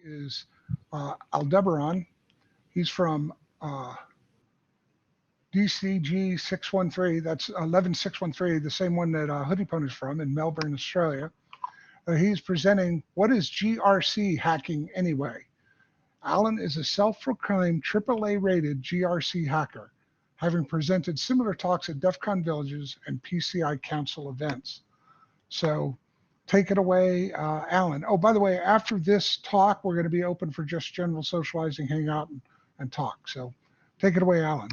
is Aldebaran. He's from DCG 613. That's 11613, the same one that Hoodie Pony is from in Melbourne, Australia. He's presenting What is GRC Hacking Anyway? Alan is a self-proclaimed AAA rated GRC hacker, having presented similar talks at DefCon Villages and PCI Council events. So take it away, Alan. Oh, by the way, after this talk, we're going to be open for just general socializing, hang out, and talk. So take it away, Alan.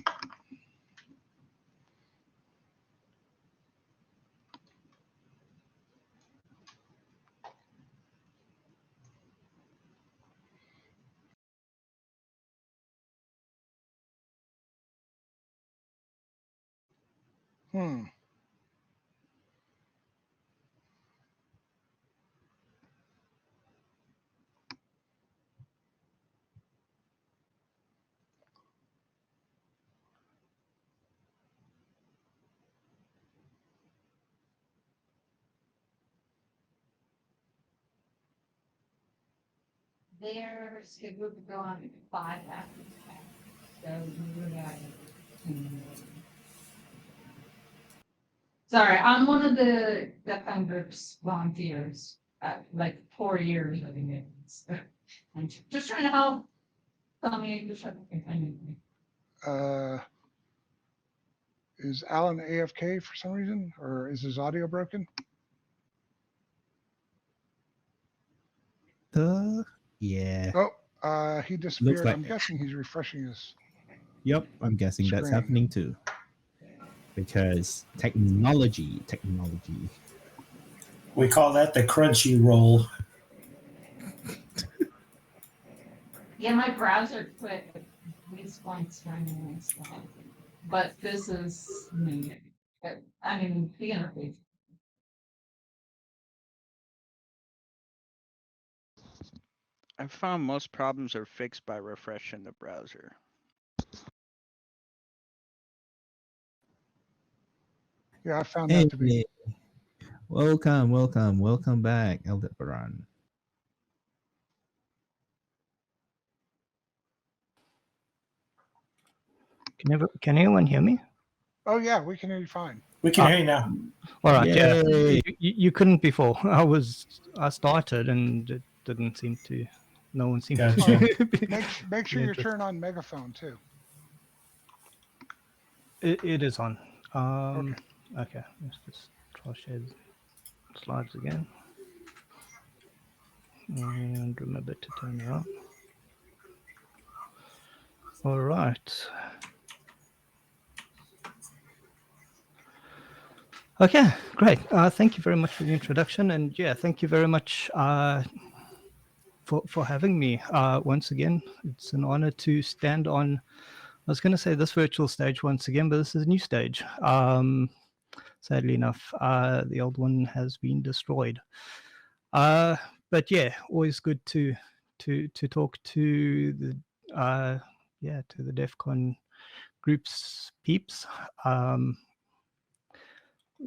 There's a group of go on 5 after the fact. So sorry, I'm one of the DefCon group's volunteers. Like 4 years of it. So I'm just trying to help. Tell me just anything. Is Alan AFK for some reason, or is his audio broken? Yeah. Oh, he disappeared. Like... I'm guessing he's refreshing his. Yep, I'm guessing screen. That's happening too. Because technology. We call that the crunchy roll. Yeah, my browser quit once running, but this is me. I mean, the interface. I found most problems are fixed by refreshing the browser. Yeah, I found that to be. Welcome back, Aldebaran. Can anyone hear me? Oh yeah, we can hear you fine. We can hear you now. All right, Yay. yeah. You couldn't before. I started and it didn't seem to. No one seemed to. Make sure you turn on megaphone too. It is on. Okay. Let's just try share slides again. And remember to turn it on. All right. Okay, great. Thank you very much for the introduction, and yeah, thank you very much for having me once again. It's an honor to stand on. I was going to say this virtual stage once again, but this is a new stage. Sadly enough, the old one has been destroyed. But yeah, always good to talk to the to the DefCon group's peeps.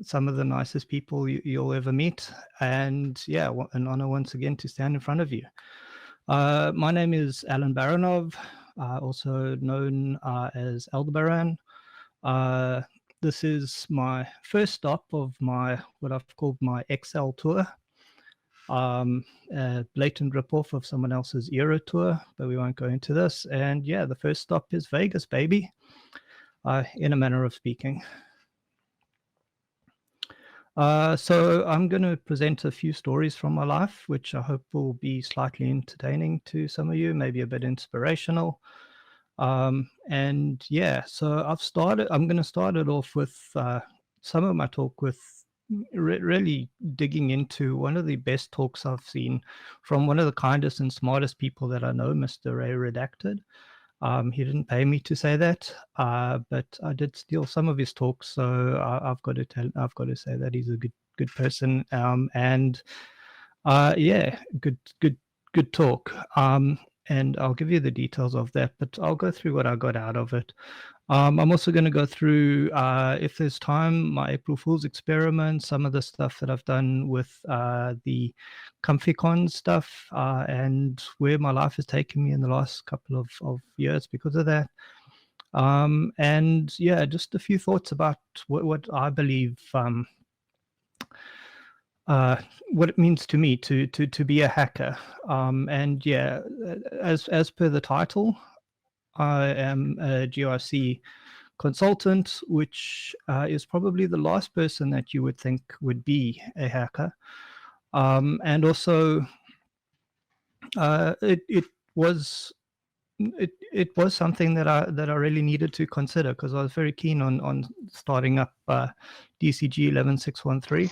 Some of the nicest people you'll ever meet, and yeah, an honor once again to stand in front of you. My name is Alan Baranov, also known as Aldebaran. This is my first stop of what I've called my XL tour. A blatant ripoff of someone else's Euro tour, but we won't go into this. And yeah, the first stop is Vegas, baby, in a manner of speaking. So I'm going to present a few stories from my life, which I hope will be slightly entertaining to some of you, maybe a bit inspirational. And yeah, so I'm going to start it off with some of my talk with really digging into one of the best talks I've seen from one of the kindest and smartest people that I know, Mr. Ray Redacted. He didn't pay me to say that, but I did steal some of his talks, so I've got to say that he's a good person, and yeah, good talk. And I'll give you the details of that, but I'll go through what I got out of it. I'm also going to go through, if there's time, my April Fool's experiment, some of the stuff that I've done with the ComfyCon stuff, and where my life has taken me in the last couple of years because of that. And yeah, just a few thoughts about what I believe, what it means to me to be a hacker. And yeah, as per the title, I am a GRC consultant, which is probably the last person that you would think would be a hacker. And also, it was something that I really needed to consider, because I was very keen on starting up DCG 11613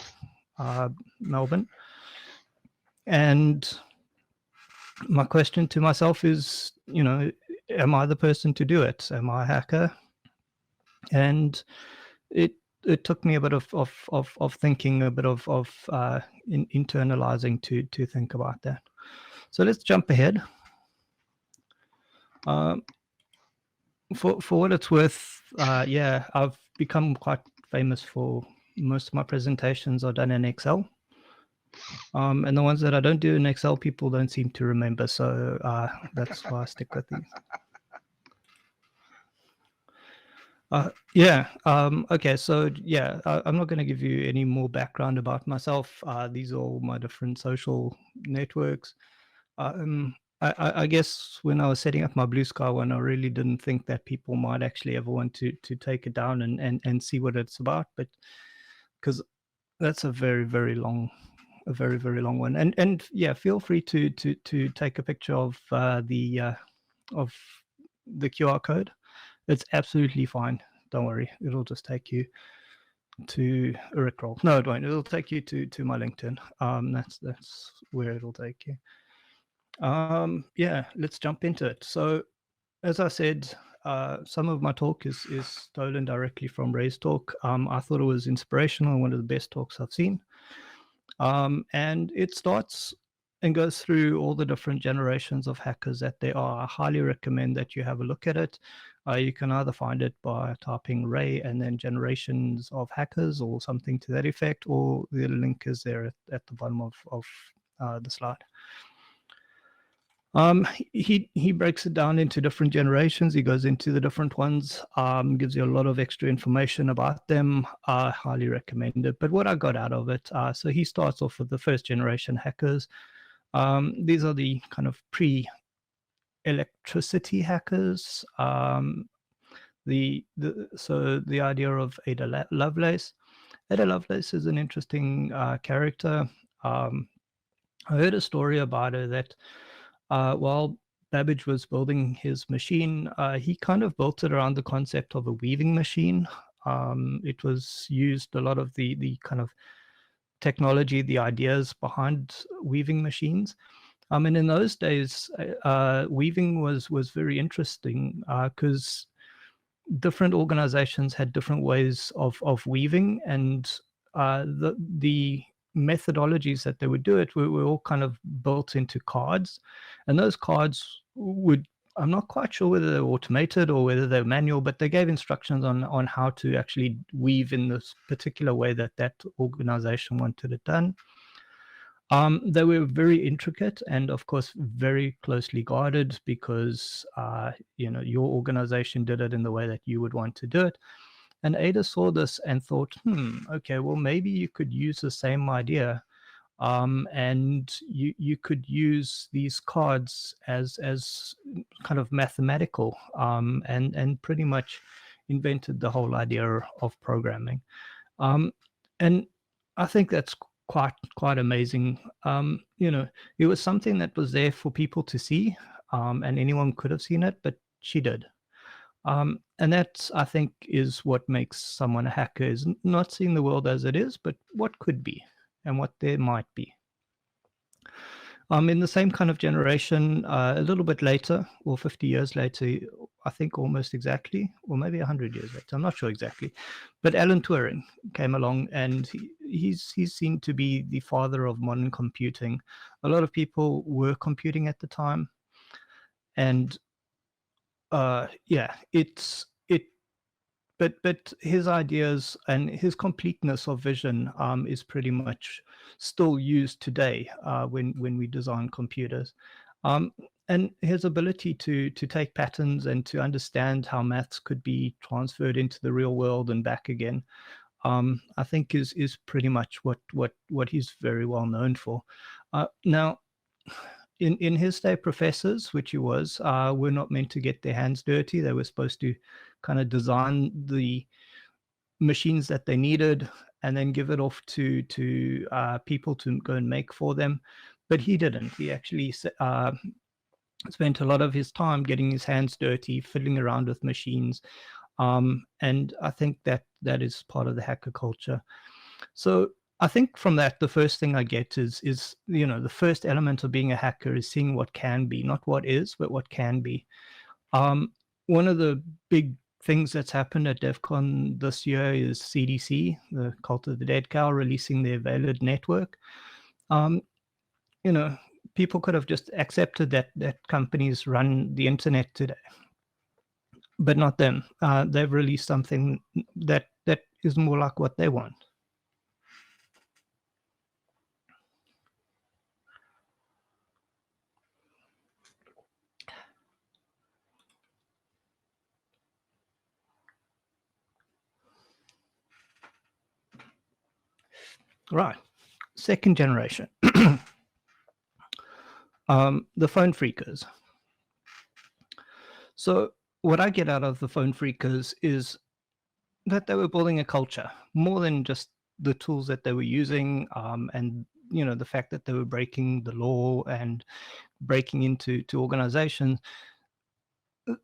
Melbourne. And my question to myself is, am I the person to do it? Am I a hacker? And it took me a bit of thinking, a bit of internalizing to think about that. So let's jump ahead. For what it's worth, yeah, I've become quite famous for most of my presentations are done in Excel. And the ones that I don't do in Excel, people don't seem to remember. So that's why I stick with these. Yeah. Okay. So yeah, I'm not going to give you any more background about myself. These are all my different social networks. I guess when I was setting up my Blue Sky one, I really didn't think that people might actually ever want to take it down and see what it's about, but because that's a very, very long one. And yeah, feel free to take a picture of the QR code. It's absolutely fine. Don't worry. It'll just take you to a Rickroll. No, it won't. It'll take you to my LinkedIn. That's where it'll take you. Yeah, let's jump into it. So, as I said, some of my talk is stolen directly from Ray's talk. I thought it was inspirational, one of the best talks I've seen. And it starts and goes through all the different generations of hackers that there are. I highly recommend that you have a look at it. You can either find it by typing Ray and then generations of hackers or something to that effect, or the link is there at the bottom of the slide. He breaks it down into different generations. He goes into the different ones, gives you a lot of extra information about them. I highly recommend it. But what I got out of it, so he starts off with the first generation hackers. These are the kind of pre-electricity hackers. So the idea of Ada Lovelace. Ada Lovelace is an interesting character. I heard a story about her that while Babbage was building his machine, he kind of built it around the concept of a weaving machine. It was used a lot of the kind of technology, the ideas behind weaving machines. And in those days, weaving was very interesting because different organizations had different ways of weaving, and the methodologies that they would do it were all kind of built into cards, and those cards I'm not quite sure whether they're automated or whether they're manual, but they gave instructions on how to actually weave in this particular way that organization wanted it done. They were very intricate and, of course, very closely guarded because, your organization did it in the way that you would want to do it. And Ada saw this and thought, okay, well, maybe you could use the same idea and you could use these cards as kind of mathematical and pretty much invented the whole idea of programming. And I think that's quite amazing. It was something that was there for people to see, and anyone could have seen it, but she did. And that, I think, is what makes someone a hacker, is not seeing the world as it is, but what could be and what there might be. In the same kind of generation, a little bit later, or 50 years later, I think almost exactly, or maybe 100 years later, I'm not sure exactly, but Alan Turing came along, and he's seen to be the father of modern computing. A lot of people were computing at the time, and it but his ideas and his completeness of vision is pretty much still used today when we design computers. And his ability to take patterns and to understand how maths could be transferred into the real world and back again, I think is pretty much what he's very well known for. Now, in his day, professors, which he was, were not meant to get their hands dirty. They were supposed to kind of design the machines that they needed and then give it off to people to go and make for them. But he didn't. He actually spent a lot of his time getting his hands dirty, fiddling around with machines. And I think that is part of the hacker culture. So I think from that, the first thing I get is the first element of being a hacker is seeing what can be, not what is, but what can be. One of the big things that's happened at DefCon this year is CDC, the Cult of the Dead Cow, releasing their Valid network. People could have just accepted that companies run the internet today, but not them. They've released something that is more like what they want. Right, second generation. The phone phreakers. So what I get out of the phone phreakers is that they were building a culture more than just the tools that they were using, and the fact that they were breaking the law and breaking into organizations.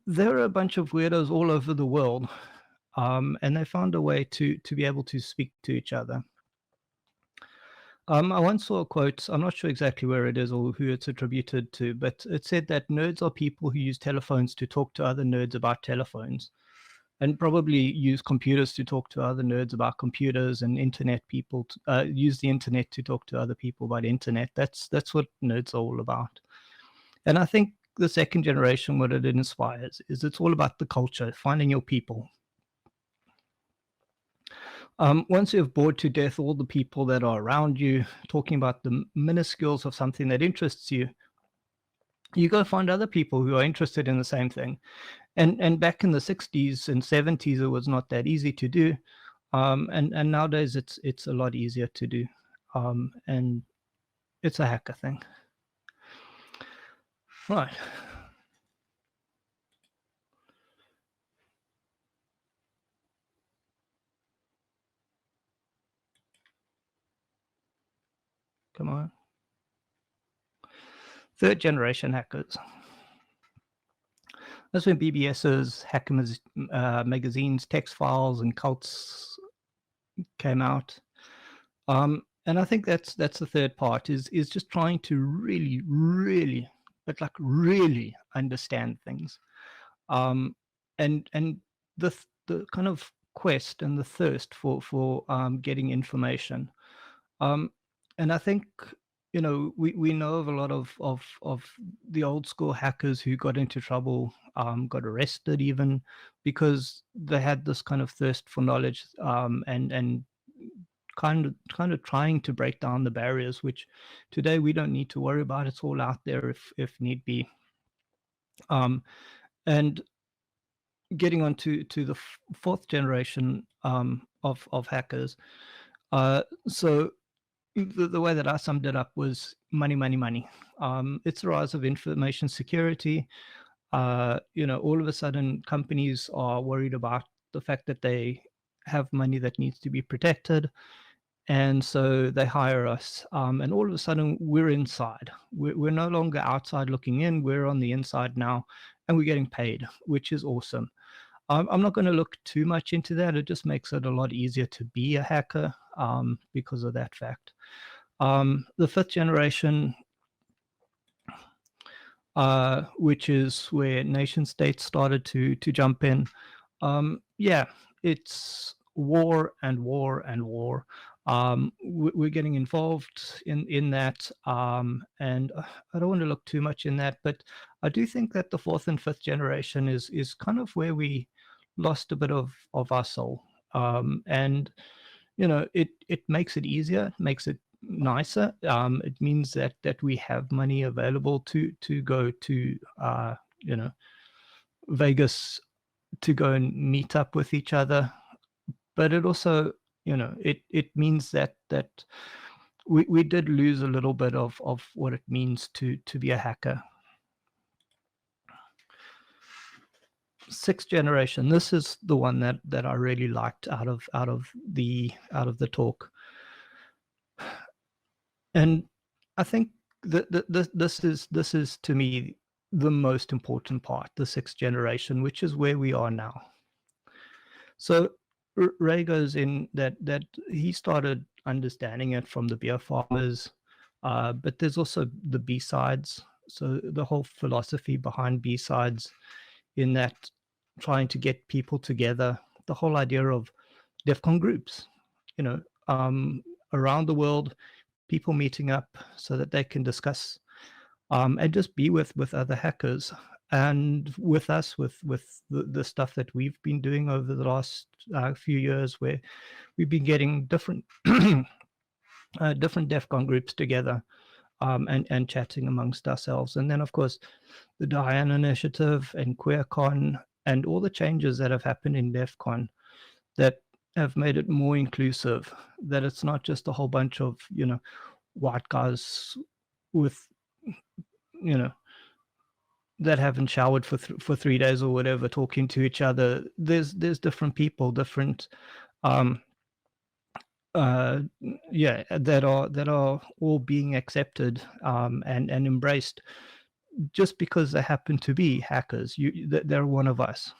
There are a bunch of weirdos all over the world, and they found a way to be able to speak to each other. I once saw a quote, I'm not sure exactly where it is or who it's attributed to, but it said that nerds are people who use telephones to talk to other nerds about telephones, and probably use computers to talk to other nerds about computers, and internet people use the internet to talk to other people about internet. That's what nerds are all about. And I think the second generation, what it inspires is it's all about the culture, finding your people. Once you've bored to death all the people that are around you, talking about the minuscules of something that interests you, you go find other people who are interested in the same thing. And back in the 60s and 70s, it was not that easy to do. And nowadays it's a lot easier to do. And it's a hacker thing. Right. Come on. Third generation hackers. That's when BBS's, hacker magazines, text files, and cults came out. And I think that's the third part is just trying to really, really, but like really understand things. And the kind of quest and the thirst for getting information. And I think, we know of a lot of the old school hackers who got into trouble, got arrested even because they had this kind of thirst for knowledge, and kind of trying to break down the barriers, which today we don't need to worry about. It's all out there if need be. And getting on to the fourth generation of hackers. So the way that I summed it up was money, money, money. It's the rise of information security. All of a sudden companies are worried about the fact that they have money that needs to be protected. And so they hire us. And all of a sudden we're inside. We're no longer outside looking in. We're on the inside now, and we're getting paid, which is awesome. I'm not going to look too much into that. It just makes it a lot easier to be a hacker because of that fact. The fifth generation, which is where nation states started to jump in. Yeah, it's war and war and war. We're getting involved in that, and I don't want to look too much in that, but I do think that the fourth and fifth generation is kind of where we lost a bit of our soul. And it makes it easier, it makes it nicer. It means that we have money available to go to Vegas, to go and meet up with each other. But it also, it means that we did lose a little bit of what it means to be a hacker. Sixth generation. This is the one that I really liked out of the talk, and I think that this is to me the most important part, the sixth generation, which is where we are now. So Ray goes in that he started understanding it from the beer farmers, but there's also the B-sides. So the whole philosophy behind B-sides, in that trying to get people together, the whole idea of DefCon groups, around the world, people meeting up so that they can discuss and just be with other hackers. And with us, with the stuff that we've been doing over the last few years, where we've been getting different different DefCon groups together and chatting amongst ourselves. And then, of course, the Diane Initiative and QueerCon and all the changes that have happened in DefCon that have made it more inclusive, that it's not just a whole bunch of, white guys with, that haven't showered for 3 days or whatever, talking to each other. There's different people, different that are all being accepted and embraced, just because they happen to be hackers. They're one of us.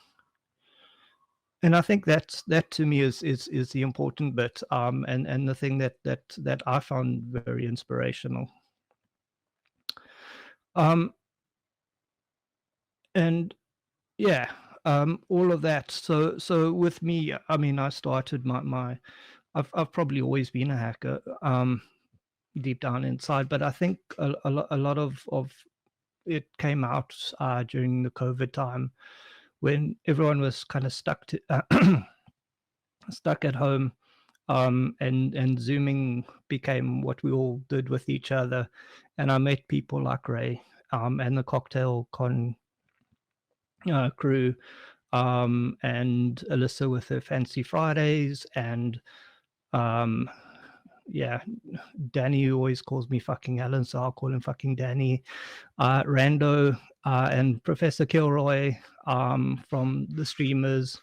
And I think that to me is the important bit, and the thing that I found very inspirational. And yeah, all of that. So with me, I mean, I started I've probably always been a hacker, deep down inside, but I think a lot of it came out during the COVID time, when everyone was kind of stuck at home, and Zooming became what we all did with each other. And I met people like Ray, and the Cocktail Con crew, and Alyssa with her Fancy Fridays, and Danny, who always calls me fucking Alan, so I'll call him fucking Danny. Rando, and Professor Kilroy from the streamers,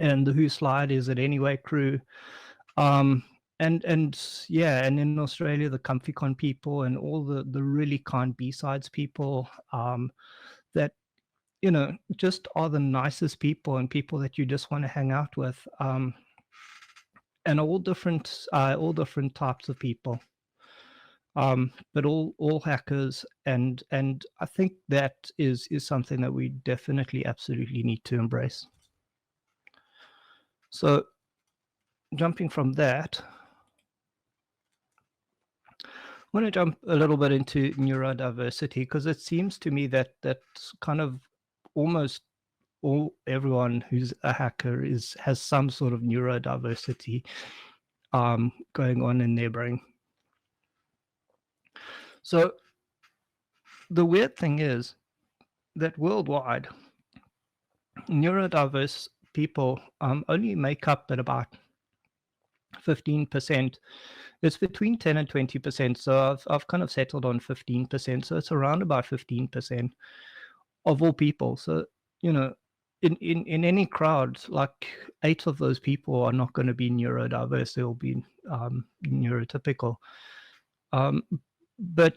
and the Who Slide Is It Anyway crew, and in Australia, the ComfyCon people, and all the really kind B-sides people, that just are the nicest people, and people that you just want to hang out with, and all different types of people, but all hackers, and I think that is something that we definitely absolutely need to embrace. So jumping from that, I want to jump a little bit into neurodiversity, because it seems to me that kind of almost everyone who's a hacker has some sort of neurodiversity going on in their brain. So the weird thing is that worldwide, neurodiverse people only make up at about 15%. It's between 10 and 20%. So I've kind of settled on 15%. So it's around about 15% of all people. So, in any crowd, like 8 of those people are not going to be neurodiverse. They'll be neurotypical. But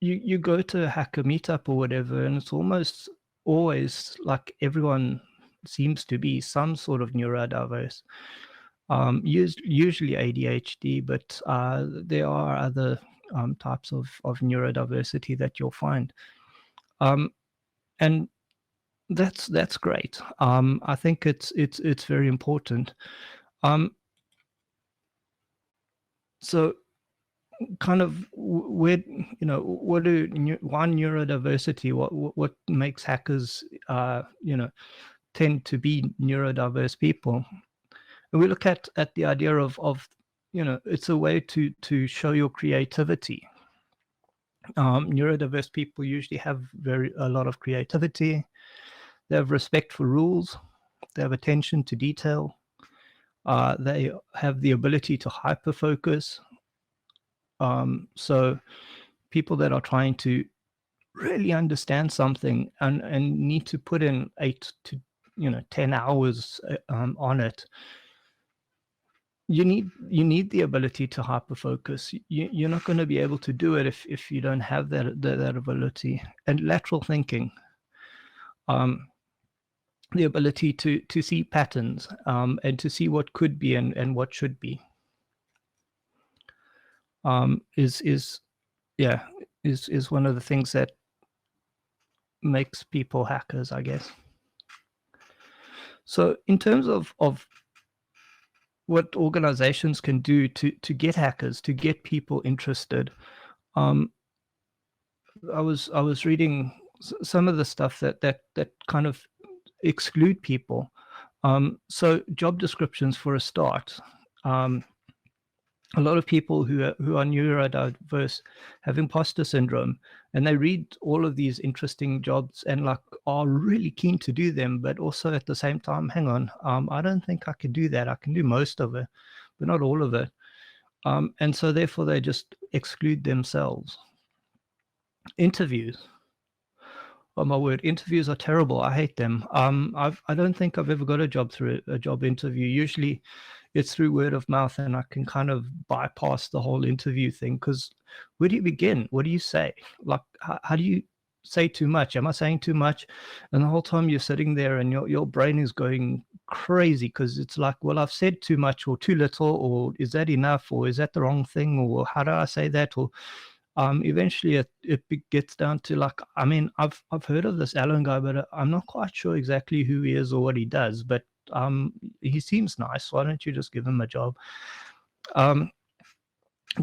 you go to a hacker meetup or whatever, and it's almost always like everyone seems to be some sort of neurodiverse. Usually ADHD, but there are other types of neurodiversity that you'll find. And that's great. I think it's very important. So kind of why neurodiversity, what makes hackers tend to be neurodiverse people. And we look at the idea of it's a way to show your creativity. Neurodiverse people usually have a lot of creativity. They have respect for rules. They have attention to detail. They have the ability to hyper-focus. So people that are trying to really understand something and need to put in 8 to 10 hours on it, you need the ability to hyper focus. You're not going to be able to do it if you don't have that ability. And lateral thinking, the ability to see patterns and to see what could be and what should be, is one of the things that makes people hackers, I guess. So in terms of what organizations can do to get hackers, to get people interested, I was reading some of the stuff that kind of exclude people. So job descriptions, for a start. A lot of people who are neurodiverse have imposter syndrome, and they read all of these interesting jobs and are really keen to do them, but also at the same time, hang on, I don't think I could do that. I can do most of it, but not all of it. And so therefore they just exclude themselves. Interviews. Oh my word, interviews are terrible. I hate them. I don't think I've ever got a job through a job interview. Usually it's through word of mouth, and I can kind of bypass the whole interview thing, because where do you begin? What do you say? Like, how do you say too much? Am I saying too much? And the whole time you're sitting there and your brain is going crazy, because it's like, well, I've said too much or too little, or is that enough, or is that the wrong thing, or how do I say that? Or eventually it gets down to like, I mean, I've heard of this Alan guy, but I'm not quite sure exactly who he is or what he does, but he seems nice. Why don't you just give him a job?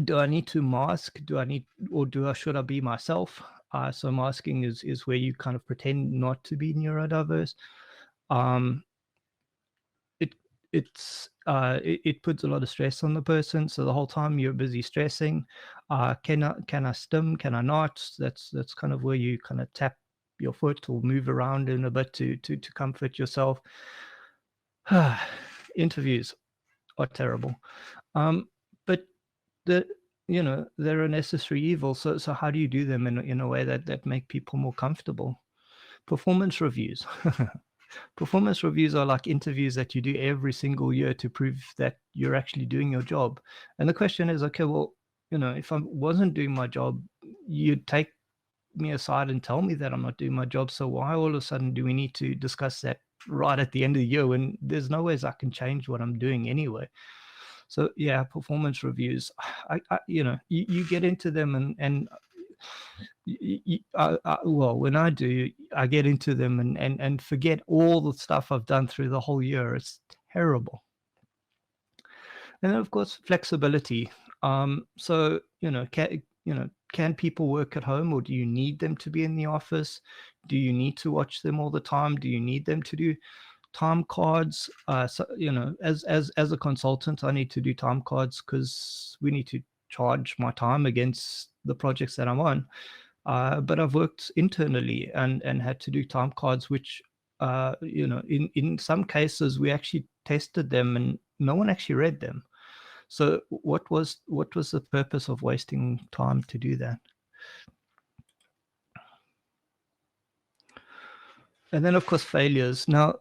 Do I need to mask? Should I be myself? So masking is where you kind of pretend not to be neurodiverse. It puts a lot of stress on the person. So the whole time you're busy stressing. Can I stim? Can I not? That's kind of where you kind of tap your foot or move around in a bit to comfort yourself. Interviews are terrible, but they're a necessary evil. So how do you do them in a way that make people more comfortable? Performance reviews. Performance reviews are like interviews that you do every single year to prove that you're actually doing your job. And the question is, okay, well, if I wasn't doing my job, you'd take me aside and tell me that I'm not doing my job. So why all of a sudden do we need to discuss that right at the end of the year when there's no ways I can change what I'm doing anyway? So yeah, performance reviews, you get into them and well, when I do, I get into them and forget all the stuff I've done through the whole year. It's terrible. And then of course, flexibility. So, can people work at home, or do you need them to be in the office? Do you need to watch them all the time? Do you need them to do time cards? So, as a consultant, I need to do time cards because we need to charge my time against the projects that I'm on. But I've worked internally and had to do time cards, which, in some cases we actually tested them and no one actually read them. So what was the purpose of wasting time to do that? And then, of course, failures. Now,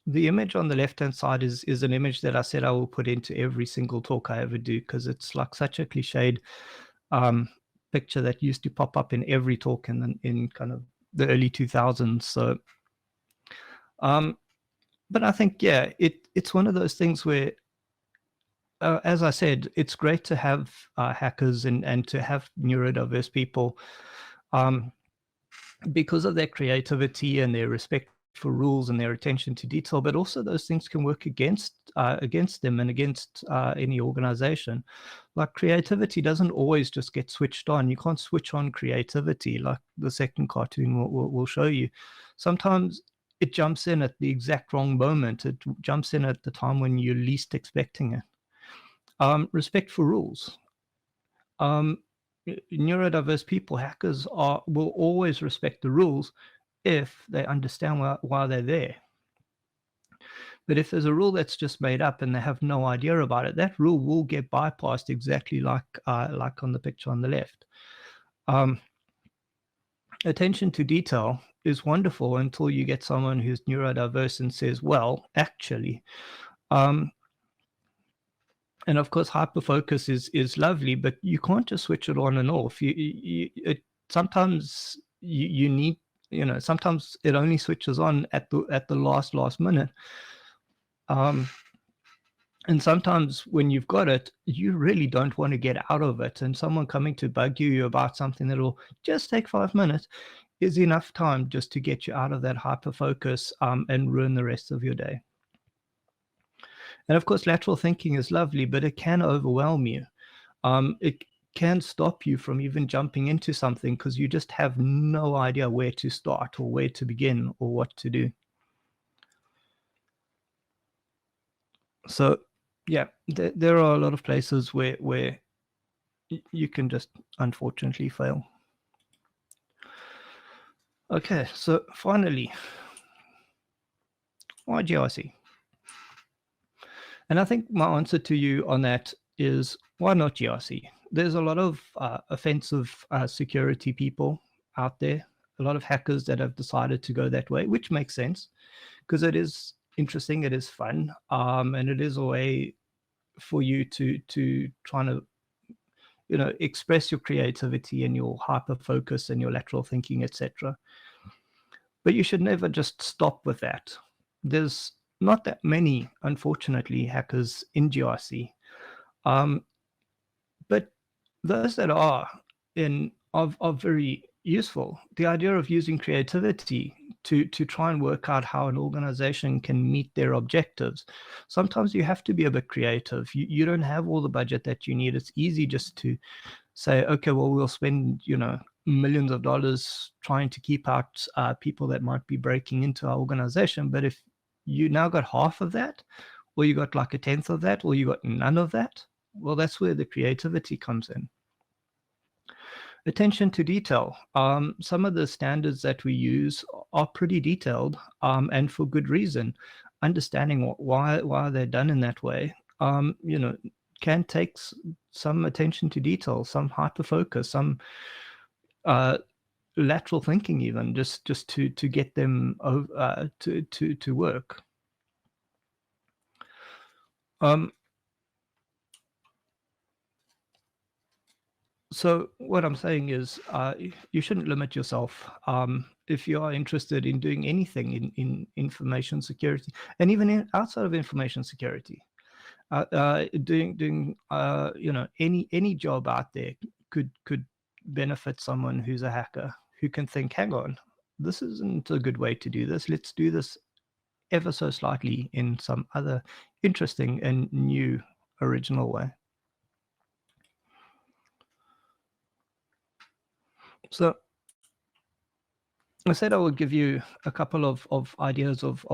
the image on the left-hand side is an image that I said I will put into every single talk I ever do, because it's like such a cliched picture that used to pop up in every talk in kind of the early 2000s. So, but I think, yeah, it's one of those things where, as I said, it's great to have hackers and to have neurodiverse people because of their creativity and their respect for rules and their attention to detail, but also those things can work against them and against any organization. Like, creativity doesn't always just get switched on. You can't switch on creativity, like the second cartoon will show you. Sometimes it jumps in at the exact wrong moment. It jumps in at the time when you're least expecting it. Respect for rules. Neurodiverse people, hackers, will always respect the rules if they understand why they're there. But if there's a rule that's just made up and they have no idea about it, that rule will get bypassed exactly like on the picture on the left. Attention to detail is wonderful until you get someone who's neurodiverse and says, well, actually. And of course, hyperfocus is lovely, but you can't just switch it on and off. Sometimes you need, sometimes it only switches on at the last minute. And sometimes when you've got it, you really don't want to get out of it. And someone coming to bug you about something that'll just take 5 minutes is enough time just to get you out of that hyperfocus and ruin the rest of your day. And of course, lateral thinking is lovely, but it can overwhelm you. It can stop you from even jumping into something because you just have no idea where to start or where to begin or what to do. So, yeah, there are a lot of places where you can just unfortunately fail. Okay, so finally, why GRC? And I think my answer to you on that is, why not GRC? There's a lot of offensive security people out there, a lot of hackers that have decided to go that way, which makes sense because it is interesting, it is fun, and it is a way for you to try to, express your creativity and your hyper focus and your lateral thinking, etc. But you should never just stop with that. There's not that many, unfortunately, hackers in GRC, but those that are very useful. The idea of using creativity to try and work out how an organization can meet their objectives. Sometimes you have to be a bit creative. You don't have all the budget that you need. It's easy just to say, okay, well, we'll spend, millions of dollars trying to keep out people that might be breaking into our organization. But if you now got half of that, or you got like 1/10 of that, or you got none of that, well, that's where the creativity comes in. Attention to detail. Some of the standards that we use are pretty detailed, and for good reason. Understanding why they're done in that way, can take some attention to detail, some hyperfocus, some lateral thinking, even just to get them to work. So what I'm saying is, you shouldn't limit yourself. If you are interested in doing anything in information security, and even outside of information security, doing any job out there could benefit someone who's a hacker who can think, hang on, this isn't a good way to do this. Let's do this ever so slightly in some other interesting and new original way. So I said I would give you a couple of ideas of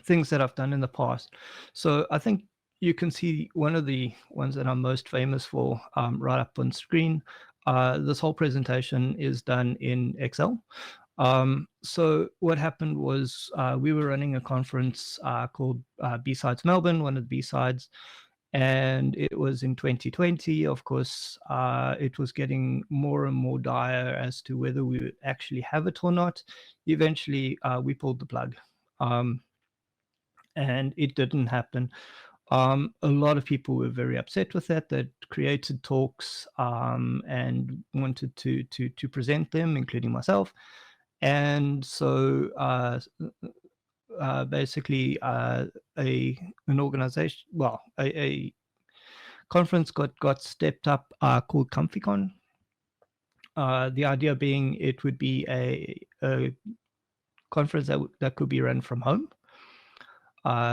things that I've done in the past. So I think you can see one of the ones that I'm most famous for right up on screen. This whole presentation is done in Excel. So what happened was we were running a conference called B-Sides Melbourne, one of the B-Sides, and it was in 2020. Of course, it was getting more and more dire as to whether we would actually have it or not. Eventually, we pulled the plug, and it didn't happen. A lot of people were very upset with that created talks and wanted to present them, including myself. And so basically an organization, well, a conference got stepped up called ComfyCon. The idea being it would be a conference that could be run from home.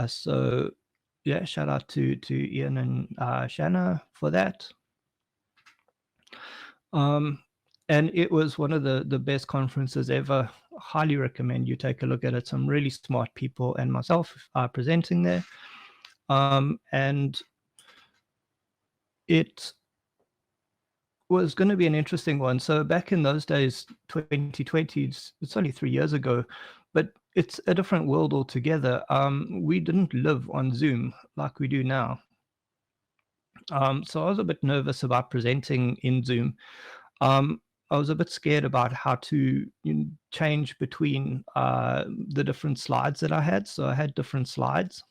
So yeah, shout out to Ian and Shanna for that. and it was one of the best conferences ever. Highly recommend you take a look at it. Some really smart people and myself are presenting there. And it was going to be an interesting one. So back in those days, 2020, it's only 3 years ago, but it's a different world altogether. We didn't live on Zoom like we do now. So I was a bit nervous about presenting in Zoom. I was a bit scared about how to change between the different slides that I had. So I had different slides.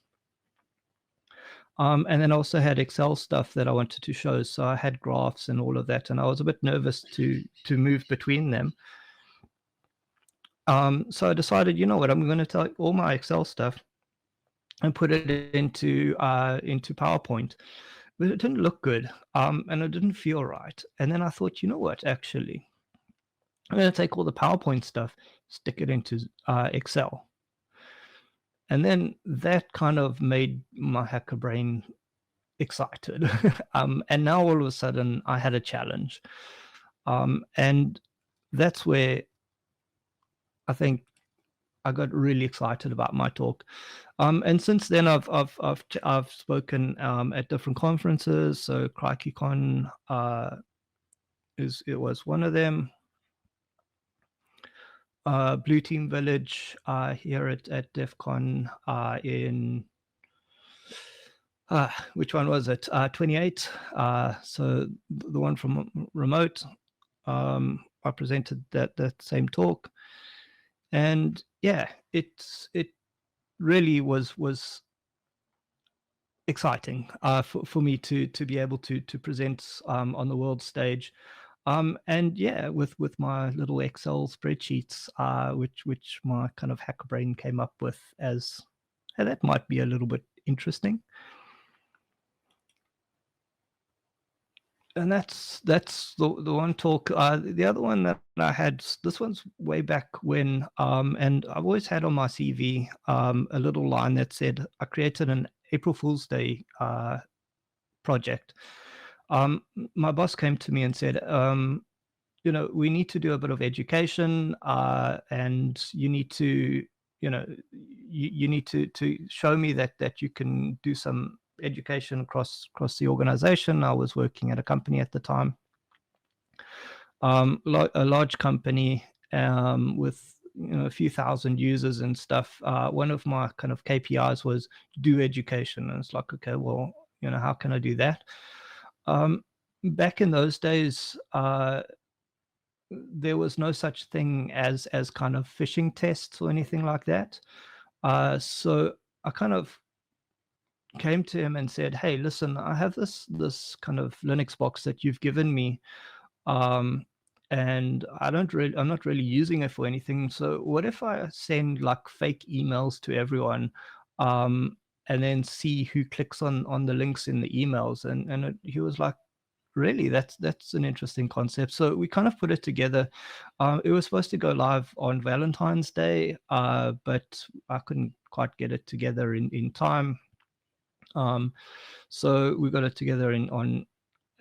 And then I also had Excel stuff that I wanted to show. So I had graphs and all of that. And I was a bit nervous to move between them. So I decided, you know what, I'm going to take all my Excel stuff and put it into PowerPoint. But it didn't look good, and it didn't feel right. And then I thought, you know what, actually, I'm going to take all the PowerPoint stuff, stick it into Excel. And then that kind of made my hacker brain excited. And now all of a sudden I had a challenge. And that's where I think I got really excited about my talk. And since then I've spoken at different conferences. So CrikeyCon it was one of them. Blue Team Village here at DefCon in which one was it? 28. So the one from remote. I presented that same talk, and yeah, it really was exciting for me to be able to present on the world stage. And yeah, with my little Excel spreadsheets, which my kind of hacker brain came up with as, hey, that might be a little bit interesting. And that's the one talk. The other one that I had, this one's way back when, and I've always had on my CV a little line that said, I created an April Fool's Day project. My boss came to me and said, you know, we need to do a bit of education, and you need to, you know, you need to show me that you can do some education across the organization. I was working at a company at the time, a large company with a few thousand users and stuff. One of my kind of KPIs was do education, and it's like, okay, well, how can I do that? Back in those days, there was no such thing as kind of phishing tests or anything like that. So I kind of came to him and said, hey, listen, I have this kind of Linux box that you've given me, and I'm not really using it for anything. So what if I send like fake emails to everyone, and then see who clicks on the links in the emails? And he was like, really, that's an interesting concept. So we kind of put it together. It was supposed to go live on Valentine's Day, but I couldn't quite get it together in time. So we got it together on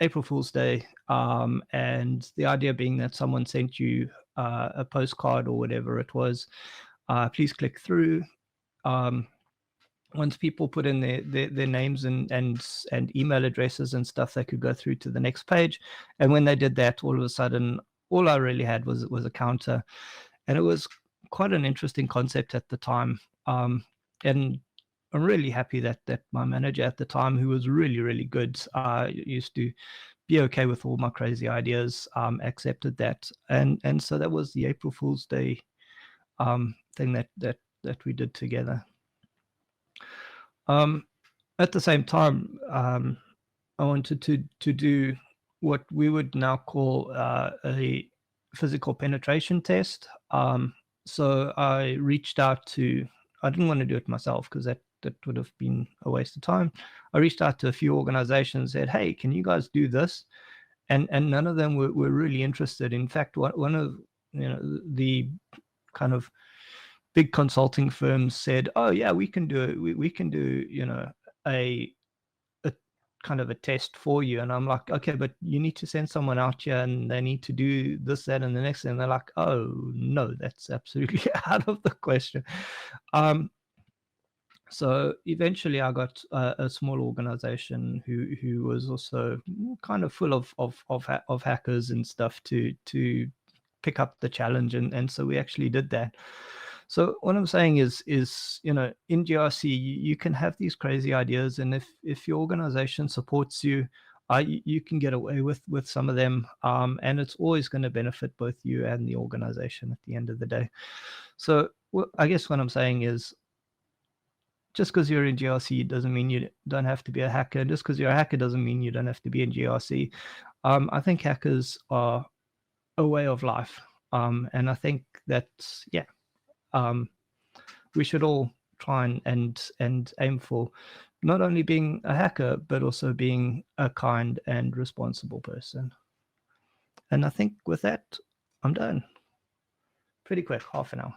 April Fool's Day, and the idea being that someone sent you a postcard or whatever it was. Please click through. Once people put in their names and email addresses and stuff, they could go through to the next page. And when they did that, all of a sudden, all I really had was a and it was quite an interesting concept at the time. And I'm really happy that my manager at the time, who was really, really good, used to be okay with all my crazy ideas, accepted that. And so that was the April Fool's Day thing that we did together. At the same time, I wanted to do what we would now call a physical penetration test. So I reached out to, I didn't want to do it myself because that would have been a waste of time. I reached out to a few organizations, said, hey, can you guys do this? And none of them were really interested. In fact, one of the kind of big consulting firms said, oh yeah, we can do it. We can do a kind of a test for you. And I'm like, okay, but you need to send someone out here and they need to do this, that, and the next thing. And they're like, oh no, that's absolutely out of the question. So eventually I got a small organization who was also kind of full of hackers and stuff to pick up the challenge. And so we actually did that. So what I'm saying is, in GRC, you can have these crazy ideas, and if your organization supports you, you can get away with some of them, and it's always going to benefit both you and the organization at the end of the day. So I guess what I'm saying is, just because you're in GRC doesn't mean you don't have to be a hacker. Just because you're a hacker doesn't mean you don't have to be in GRC. I think hackers are a way of life, and I think that we should all try and aim for not only being a hacker, but also being a kind and responsible person. And I think with that, I'm done. Pretty quick, half an hour.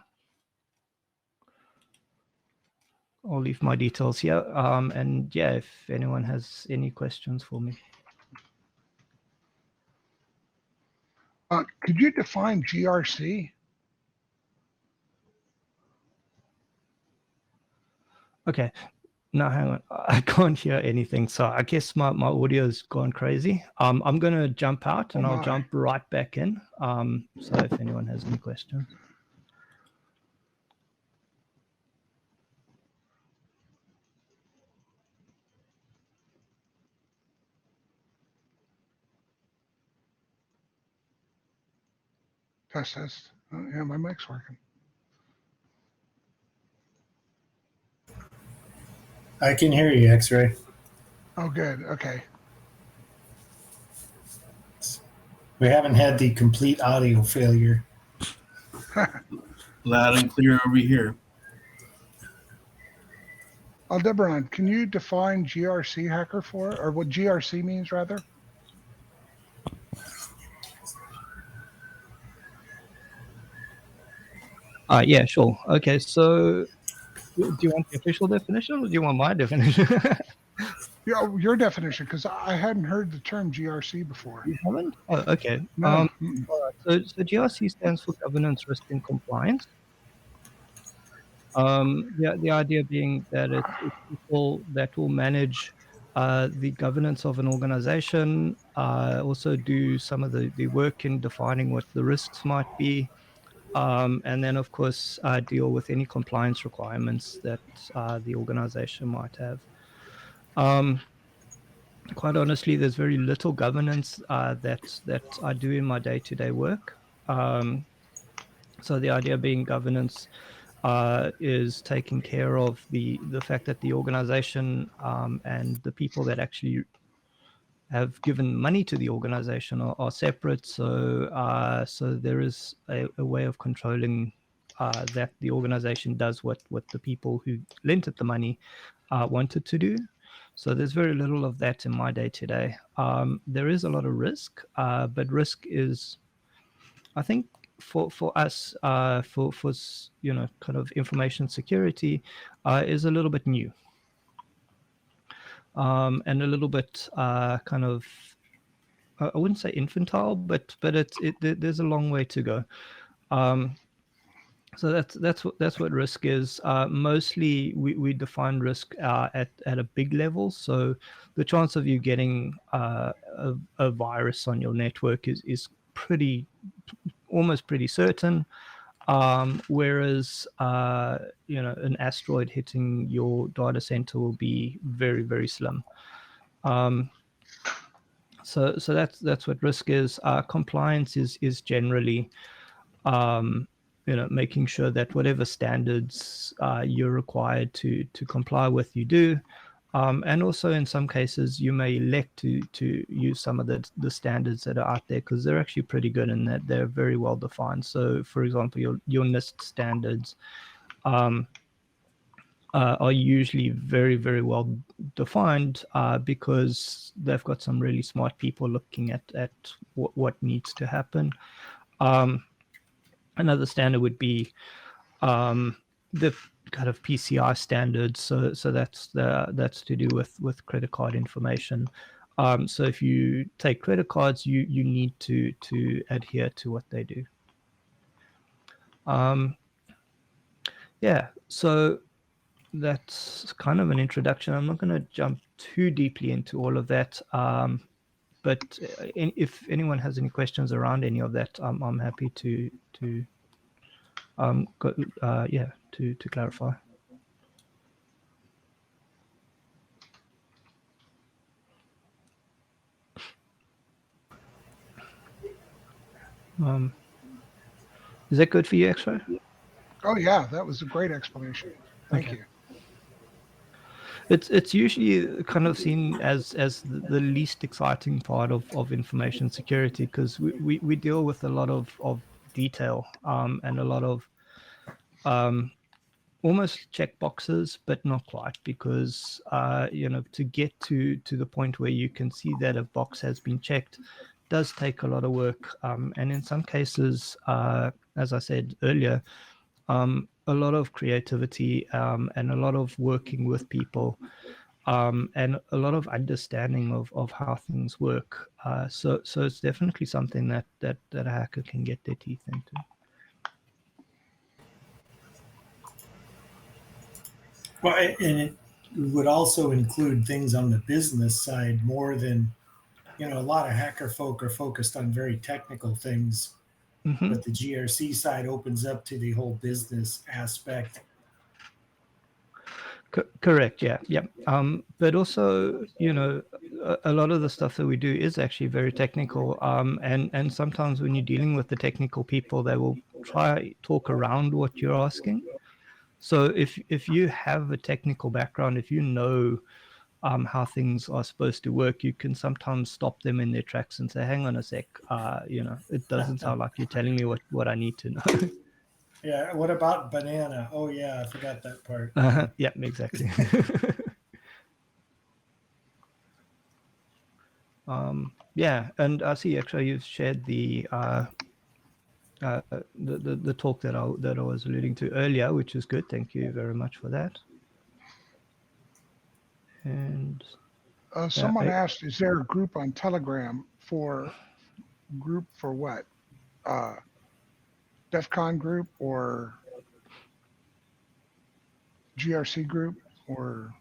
I'll leave my details here. And yeah, if anyone has any questions for me. Could you define GRC? Okay. No, hang on. I can't hear anything. So I guess my audio's gone crazy. I'm going to jump out and I'll jump right back in. So if anyone has any questions. Test. Oh, yeah, my mic's working. I can hear you, X-Ray. Oh, good. Okay. We haven't had the complete audio failure. Loud and clear over here. Aldebaran, can you define GRC hacker or what GRC means rather? Yeah, sure. Okay, so do you want the official definition or do you want my definition? Yeah, your definition, because I hadn't heard the term GRC before. You haven't? Oh, okay. No. All right. So GRC stands for governance, risk, and compliance. The idea being that it's people that will manage the governance of an organization, also do some of the work in defining what the risks might be, and then of course deal with any compliance requirements that the organization might have. Quite honestly, there's very little governance that I do in my day-to-day work. So the idea being governance is taking care of the fact that the organization and the people that actually have given money to the organization are separate. So there is a way of controlling that the organization does what the people who lent it the money wanted to do. So there's very little of that in my day-to-day. There is a lot of risk, but risk is, I think, for us, for kind of information security, is a little bit new, and a little bit kind of, I wouldn't say infantile, but there's a long way to go. So that's what risk is. Mostly we define risk at a big level. So the chance of you getting a virus on your network is almost pretty certain. Whereas an asteroid hitting your data center will be very, very slim. So that's what risk is. Compliance is generally making sure that whatever standards you're required to comply with, you do. And also in some cases, you may elect to use some of the standards that are out there because they're actually pretty good in that they're very well defined. So for example, your NIST standards are usually very, very well defined because they've got some really smart people looking at what needs to happen. Another standard would be the kind of PCI standards. So that's to do with credit card information. So if you take credit cards, you need to adhere to what they do. Yeah, so that's kind of an introduction. I'm not going to jump too deeply into all of that. But if anyone has any questions around any of that, I'm happy to clarify. Is that good for you, X-Ray? Oh yeah, that was a great explanation. Thank Okay. you. It's usually kind of seen as the least exciting part of information security, because we deal with a lot of detail and a lot of almost check boxes, but not quite, because to get to the point where you can see that a box has been checked does take a lot of work, and in some cases, as I said earlier, a lot of creativity and a lot of working with people, and a lot of understanding of how things work. So it's definitely something that a hacker can get their teeth into. Well, and it would also include things on the business side more than, a lot of hacker folk are focused on very technical things, Mm-hmm. but the GRC side opens up to the whole business aspect. Correct. Yeah. But also, a lot of the stuff that we do is actually very technical. And sometimes when you're dealing with the technical people, they will try talk around what you're asking. So if you have a technical background, if you know how things are supposed to work, you can sometimes stop them in their tracks and say, "Hang on a sec. It doesn't sound like you're telling me what I need to know." Yeah. What about banana? Oh yeah, I forgot that part. Yeah, exactly. Yeah, and I see actually you've shared the talk that I was alluding to earlier, which is good. Thank you very much for that. And Someone asked, is there a group on Telegram for what? DefCon group or GRC group, or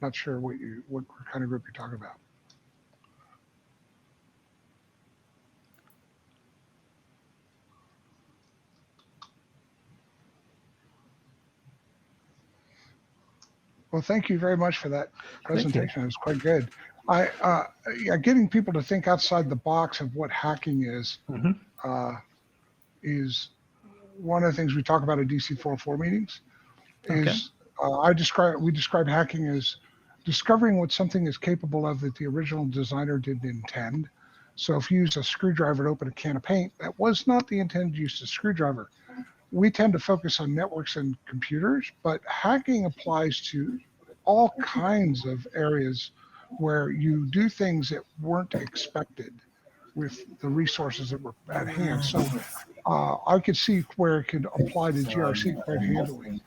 not sure what kind of group you're talking about. Well, thank you very much for that presentation. It was quite good. Getting people to think outside the box of what hacking is, is one of the things we talk about at DC 404 meetings. We describe hacking as discovering what something is capable of that the original designer didn't intend. So if you use a screwdriver to open a can of paint, that was not the intended use of screwdriver. We tend to focus on networks and computers, but hacking applies to all kinds of areas where you do things that weren't expected with the resources that were at hand. So I could see where it could apply to GRC quite handily.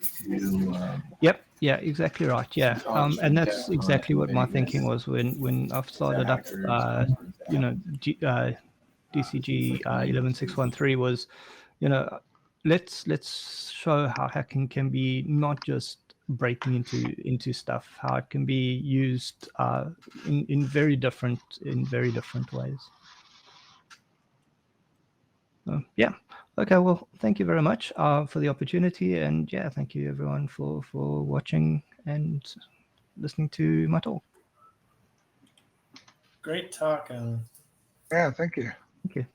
Yep. Yeah, exactly right. Yeah. And that's exactly what my thinking was when I started up, DCG 11613 was, let's show how hacking can be not just breaking into stuff, how it can be used in very different ways. Yeah. Okay. Well, thank you very much for the opportunity, and yeah, thank you everyone for watching and listening to my talk. Great talk, Alan. Yeah, thank you. Thank you.